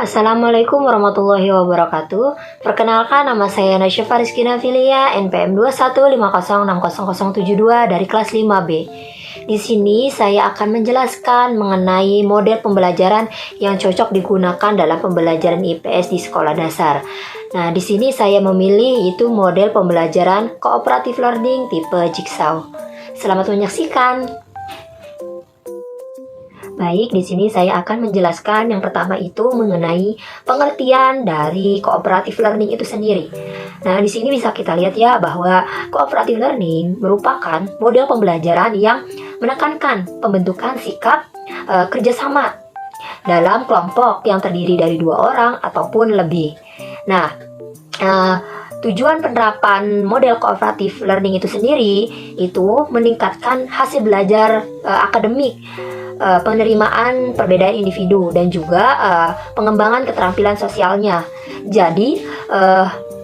Assalamualaikum warahmatullahi wabarakatuh. Perkenalkan, nama saya Nasyifa Rizkina Filia, NPM 215060072 dari kelas 5B. Di sini saya akan menjelaskan mengenai model pembelajaran yang cocok digunakan dalam pembelajaran IPS di sekolah dasar. Nah, di sini saya memilih itu model pembelajaran cooperative learning tipe Jigsaw. Selamat menyaksikan. Baik, di sini saya akan menjelaskan yang pertama itu mengenai pengertian dari cooperative learning itu sendiri. Nah, di sini bisa kita lihat ya bahwa cooperative learning merupakan model pembelajaran yang menekankan pembentukan sikap kerjasama dalam kelompok yang terdiri dari 2 orang ataupun lebih. Nah, tujuan penerapan model cooperative learning itu sendiri itu meningkatkan hasil belajar akademik, penerimaan perbedaan individu, dan juga pengembangan keterampilan sosialnya. Jadi,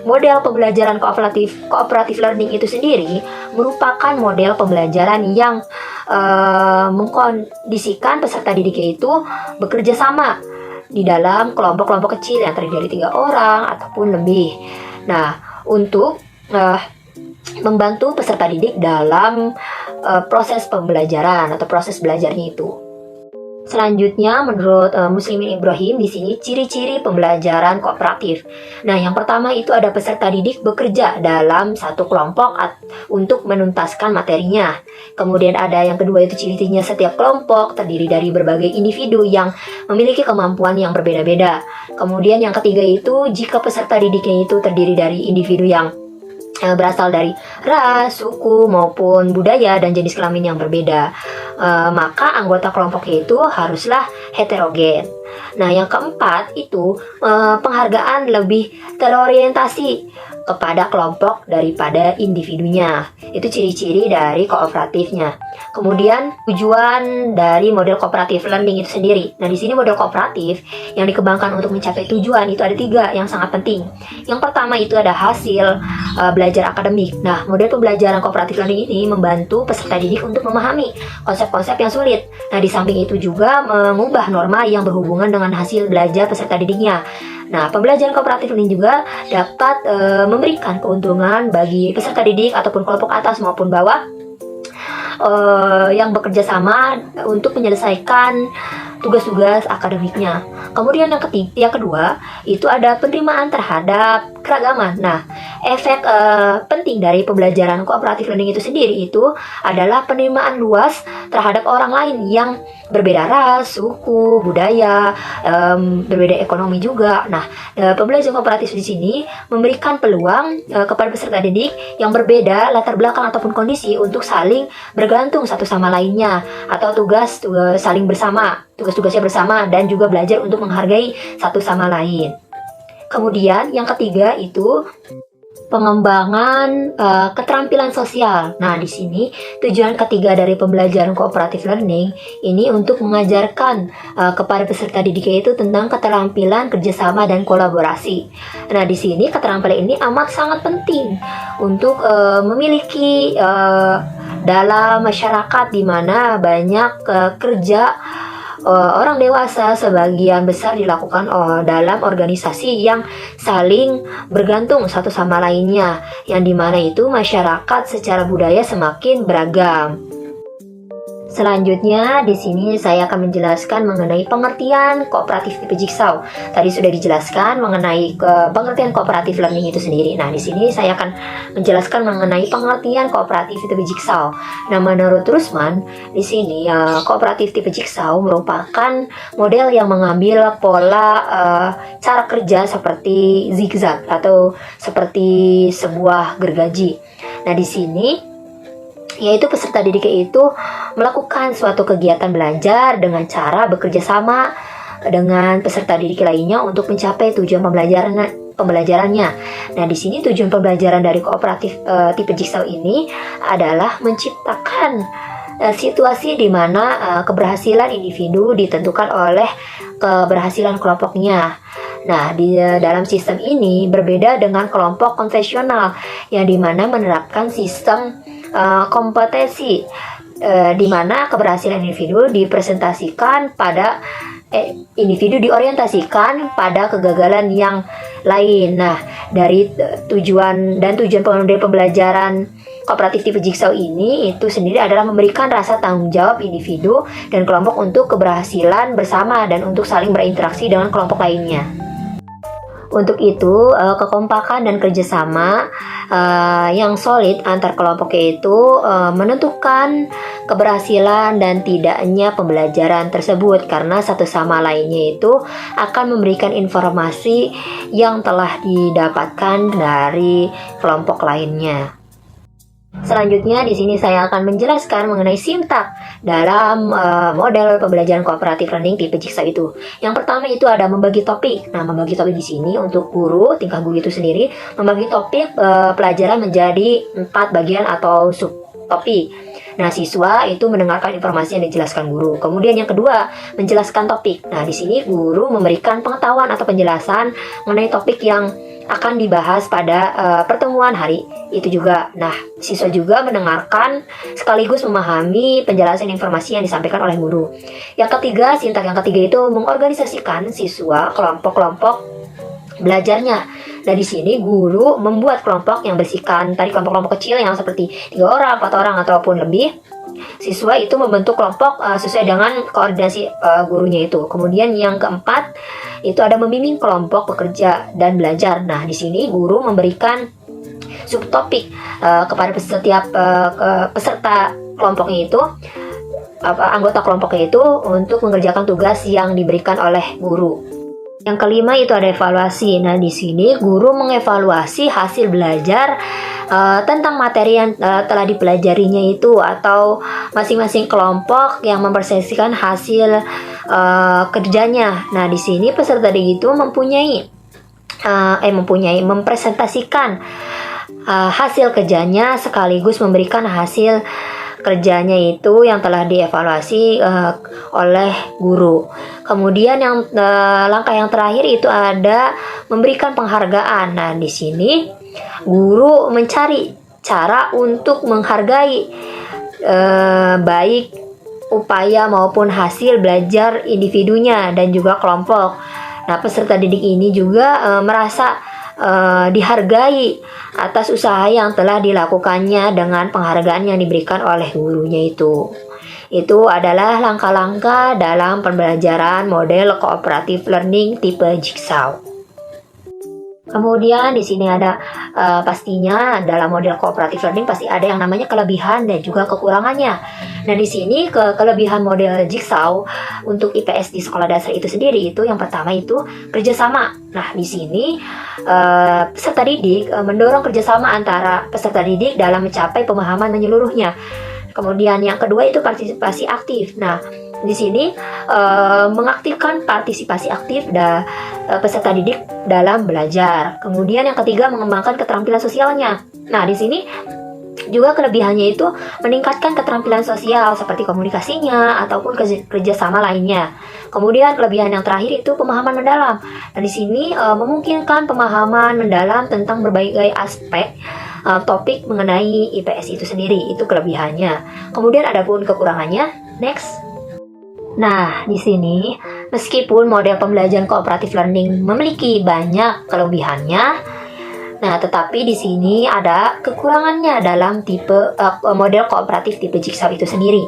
model pembelajaran cooperative learning itu sendiri merupakan model pembelajaran yang mengkondisikan peserta didiknya itu bekerja sama di dalam kelompok-kelompok kecil yang terdiri dari 3 orang ataupun lebih. Nah, untuk membantu peserta didik dalam proses pembelajaran atau proses belajarnya itu. Selanjutnya, menurut Muslimin Ibrahim, di sini ciri-ciri pembelajaran kooperatif. Nah, yang pertama itu ada peserta didik bekerja dalam satu kelompok untuk menuntaskan materinya. Kemudian ada yang kedua itu ciri-cirinya setiap kelompok terdiri dari berbagai individu yang memiliki kemampuan yang berbeda-beda. Kemudian yang ketiga itu jika peserta didiknya itu terdiri dari individu yang berasal dari ras, suku, maupun budaya dan jenis kelamin yang berbeda, maka anggota kelompoknya itu haruslah heterogen. Nah, yang keempat itu penghargaan lebih terorientasi kepada kelompok daripada individunya. Itu ciri-ciri dari kooperatifnya. Kemudian tujuan dari model cooperative learning itu sendiri. Nah, di sini model kooperatif yang dikembangkan untuk mencapai tujuan itu ada 3 yang sangat penting. Yang pertama itu ada hasil belajar akademik. Nah, model pembelajaran cooperative learning ini membantu peserta didik untuk memahami konsep-konsep yang sulit. Nah, di samping itu juga mengubah norma yang berhubungan dengan hasil belajar peserta didiknya. Nah, pembelajaran kooperatif ini juga dapat memberikan keuntungan bagi peserta didik ataupun kelompok atas maupun bawah yang bekerja sama untuk menyelesaikan tugas-tugas akademiknya. Kemudian yang kedua itu ada penerimaan terhadap keragaman. Nah, efek penting dari pembelajaran cooperative learning itu sendiri itu adalah penerimaan luas terhadap orang lain yang berbeda ras, suku, budaya, berbeda ekonomi juga. Nah, pembelajaran kooperatif di sini memberikan peluang kepada peserta didik yang berbeda latar belakang ataupun kondisi untuk saling bergantung satu sama lainnya, atau saling bersama, tugas-tugasnya bersama, dan juga belajar untuk menghargai satu sama lain. Kemudian yang ketiga itu pengembangan keterampilan sosial. Nah, di sini tujuan ketiga dari pembelajaran cooperative learning ini untuk mengajarkan kepada peserta didiknya itu tentang keterampilan kerjasama dan kolaborasi. Nah, di sini keterampilan ini amat sangat penting untuk memiliki dalam masyarakat di mana banyak kerja orang dewasa sebagian besar dilakukan dalam organisasi yang saling bergantung satu sama lainnya, yang dimana itu masyarakat secara budaya semakin beragam. Selanjutnya, di sini saya akan menjelaskan mengenai pengertian kooperatif tipe Jigsaw. Tadi sudah dijelaskan mengenai pengertian kooperatif learning itu sendiri. Nah, di sini saya akan menjelaskan mengenai pengertian kooperatif tipe Jigsaw. Nah, menurut Rusman, di sini kooperatif tipe Jigsaw merupakan model yang mengambil pola cara kerja seperti zigzag atau seperti sebuah gergaji. Nah, di sini yaitu peserta didiknya itu melakukan suatu kegiatan belajar dengan cara bekerja sama dengan peserta didik lainnya untuk mencapai tujuan pembelajarannya. Nah, di sini tujuan pembelajaran dari kooperatif tipe Jigsaw ini adalah menciptakan situasi di mana keberhasilan individu ditentukan oleh keberhasilan kelompoknya. Nah, di dalam sistem ini berbeda dengan kelompok konvensional yang dimana menerapkan sistem kompetensi, di mana keberhasilan individu dipresentasikan pada individu diorientasikan pada kegagalan yang lain. Nah, dari tujuan model pembelajaran kooperatif tipe Jigsaw ini itu sendiri adalah memberikan rasa tanggung jawab individu dan kelompok untuk keberhasilan bersama dan untuk saling berinteraksi dengan kelompok lainnya. Untuk itu, kekompakan dan kerjasama yang solid antar kelompok itu menentukan keberhasilan dan tidaknya pembelajaran tersebut, karena satu sama lainnya itu akan memberikan informasi yang telah didapatkan dari kelompok lainnya. Selanjutnya di sini saya akan menjelaskan mengenai sintak dalam model pembelajaran cooperative learning tipe Jigsaw itu. Yang pertama itu ada membagi topik. Nah, membagi topik di sini untuk guru, tingkah guru itu sendiri membagi topik pelajaran menjadi 4 bagian atau subtopik. Nah, siswa itu mendengarkan informasi yang dijelaskan guru. Kemudian yang kedua, menjelaskan topik. Nah, di sini guru memberikan pengetahuan atau penjelasan mengenai topik yang akan dibahas pada pertemuan hari itu juga. Nah, siswa juga mendengarkan sekaligus memahami penjelasan informasi yang disampaikan oleh guru. Yang ketiga, sintak yang ketiga itu mengorganisasikan siswa kelompok-kelompok belajarnya. Nah, di sini guru membuat kelompok yang berisikan tadi kelompok-kelompok kecil yang seperti 3 orang, 4 orang ataupun lebih. Siswa itu membentuk kelompok sesuai dengan koordinasi gurunya itu. Kemudian yang keempat itu ada membimbing kelompok bekerja dan belajar. Nah, di sini guru memberikan subtopik kepada setiap peserta kelompoknya itu, anggota kelompoknya itu untuk mengerjakan tugas yang diberikan oleh guru. Yang kelima itu ada evaluasi. Nah, di sini guru mengevaluasi hasil belajar tentang materi yang telah dipelajarinya itu, atau masing-masing kelompok yang mempersepsikan hasil kerjanya. Nah, di sini peserta didik itu mempresentasikan hasil kerjanya sekaligus memberikan hasil kerjanya itu yang telah dievaluasi oleh guru. Kemudian yang langkah yang terakhir itu ada memberikan penghargaan. Nah, di sini guru mencari cara untuk menghargai baik upaya maupun hasil belajar individunya dan juga kelompok. Nah, peserta didik ini juga merasa dihargai atas usaha yang telah dilakukannya dengan penghargaan yang diberikan oleh gurunya itu. Itu adalah langkah-langkah dalam pembelajaran model cooperative learning tipe Jigsaw. Kemudian di sini ada pastinya dalam model cooperative learning pasti ada yang namanya kelebihan dan juga kekurangannya. Nah, di sini kelebihan model Jigsaw untuk IPS di sekolah dasar itu sendiri itu yang pertama itu kerjasama. Nah, di sini peserta didik mendorong kerjasama antara peserta didik dalam mencapai pemahaman menyeluruhnya. Kemudian yang kedua itu partisipasi aktif. Nah, di sini mengaktifkan partisipasi aktif peserta didik dalam belajar. Kemudian yang ketiga mengembangkan keterampilan sosialnya. Nah, di sini juga kelebihannya itu meningkatkan keterampilan sosial seperti komunikasinya ataupun kerjasama lainnya. Kemudian kelebihan yang terakhir itu pemahaman mendalam. Nah, di sini memungkinkan pemahaman mendalam tentang berbagai aspek topik mengenai IPS itu sendiri. Itu kelebihannya. Kemudian ada pun kekurangannya. Next. Nah, di sini meskipun model pembelajaran cooperative learning memiliki banyak kelebihannya, nah tetapi di sini ada kekurangannya dalam tipe model kooperatif tipe Jigsaw itu sendiri.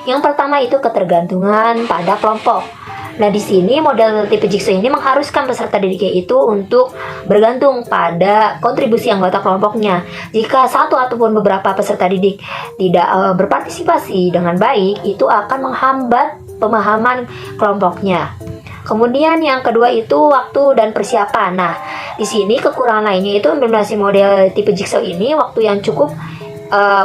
Yang pertama itu ketergantungan pada kelompok. Nah, di sini model tipe Jigsaw ini mengharuskan peserta didiknya itu untuk bergantung pada kontribusi anggota kelompoknya. Jika satu ataupun beberapa peserta didik tidak berpartisipasi dengan baik, itu akan menghambat pemahaman kelompoknya. Kemudian yang kedua itu waktu dan persiapan. Nah, di sini kekurangan lainnya itu implementasi model tipe Jigsaw ini waktu yang cukup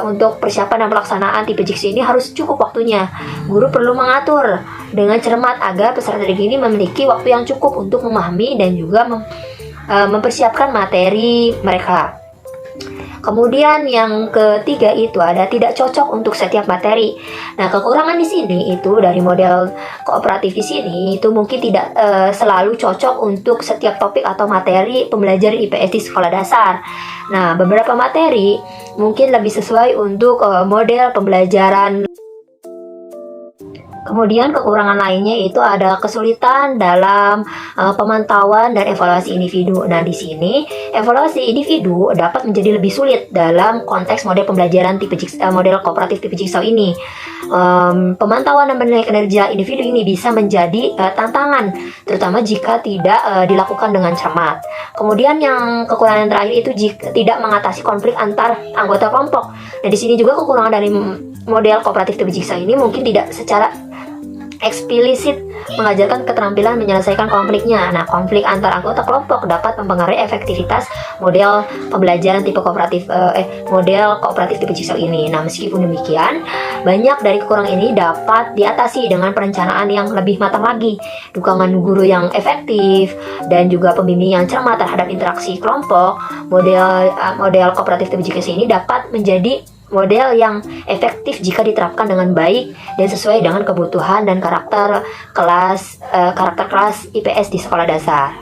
untuk persiapan dan pelaksanaan tipe Jigsaw ini harus cukup waktunya. Guru perlu mengatur dengan cermat agar peserta didik ini memiliki waktu yang cukup untuk memahami dan juga mempersiapkan materi mereka. Kemudian yang ketiga itu ada tidak cocok untuk setiap materi. Nah, kekurangan di sini itu dari model kooperatif di sini itu mungkin tidak selalu cocok untuk setiap topik atau materi pembelajaran IPS di sekolah dasar. Nah, beberapa materi mungkin lebih sesuai untuk model pembelajaran. Kemudian kekurangan lainnya itu ada kesulitan dalam pemantauan dan evaluasi individu. Nah, di sini evaluasi individu dapat menjadi lebih sulit dalam konteks model pembelajaran model kooperatif tipe Jigsaw ini. Pemantauan dan penilaian kinerja individu ini bisa menjadi tantangan, terutama jika tidak dilakukan dengan cermat. Kemudian yang kekurangan terakhir itu jika tidak mengatasi konflik antar anggota kelompok. Nah, di sini juga kekurangan dari model kooperatif tipe Jigsaw ini mungkin tidak secara eksplisit mengajarkan keterampilan menyelesaikan konfliknya. Nah, konflik antar anggota kelompok dapat mempengaruhi efektivitas model pembelajaran tipe model kooperatif tipe Jigsaw ini. Nah, meskipun demikian, banyak dari kekurangan ini dapat diatasi dengan perencanaan yang lebih matang lagi, dukungan guru yang efektif, dan juga pembimbing yang cermat terhadap interaksi kelompok. Model kooperatif tipe Jigsaw ini dapat menjadi model yang efektif jika diterapkan dengan baik dan sesuai dengan kebutuhan dan karakter kelas IPS di sekolah dasar.